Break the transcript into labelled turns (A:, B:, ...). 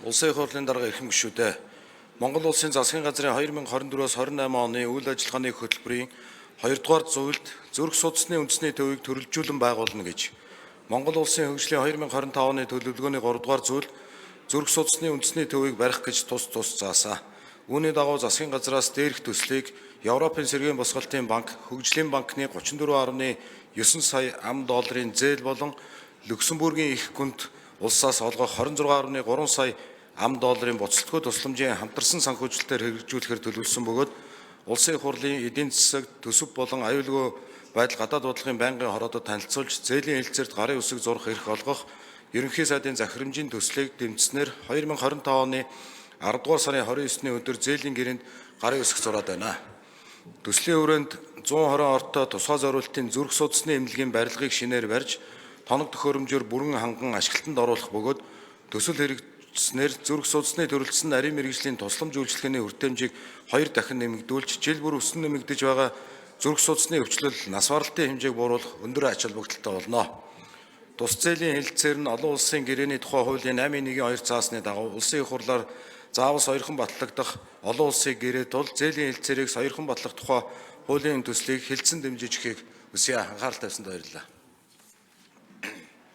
A: Улсын их хурлын дарга эрхэм гишүүдээ Монгол улсын засгийн газрын 2024-өөс 28 оны үйл ажиллагааны хөтөлбөрийн 2 дугаар зүйлд зүрх судасны үндэсний төвийг төрөлжүүлэн байгуулна гэж Монгол улсын хөгжлийн 2025 оны төлөвлөгөөний 3 дугаар зүйл зүрх судасны үндэсний төвийг барих гэж тус заасан. Үүний дагуу засгийн газраас дээрх төслийг Европын сэргээн босголтын банк, Хөгжлийн банкны 34.9 сая $, зээл болон Люксембургийн их гүнд улсаас олгох 26.3 сая $, буцалтгүй тусламжийн хамтарсан санхүүжилтээр хэрэгжүүлэхээр төлөвлөсөн бөгөөд улсын их хурлын эдийн засаг, төсөв болон аюулгүй байдал гадаад бодлогын байнгын хороодод танилцуулж зээлийн хэлэлцээрт гарын үсэг зурх эрх олгох ерөнхий сайдын захирамжийн төслийг дэмжснээр 2025 оны 10 дугаар сарын 29-ний өдөр зээлийн гэрээнд гарын үсэг зураад байна. Төслийн хүрээнд 120 ортой тусгай зориултын зүрх судасны эмнэлгийн барилгыг шинээр барьж тоног төхөөрөмжөөр бүрэн ханган ашиглалтанд оруулах бөгөөд төсөл хэрэгжснээр зүрх судасны төрөлцсөн нарийн мэргэжлийн тусламж үйлчилгээний хүртээмжийг 2 дахин нэмэгдүүлж жил бүр өсөн нэмэгдэж байгаа зүрх судасны өвчлөл нас баралтын хэмжээг бууруулах өндөр ач холбогдолтой болно. Тус зээлийн хэлэлцээр нь олон улсын гэрээний тухай хуулийн 8.1.2 заасны дагуу улсын их хурлаар заавал сойрхон батлагдах олон улсын гэрээ тул зээлийн хэлэлцээрийг сойрхон батлах тухай хуулийн төслийг хэлэлцэн дэмжиж өгөхийг хүсье. Анхаарал тавьсанд баярлалаа.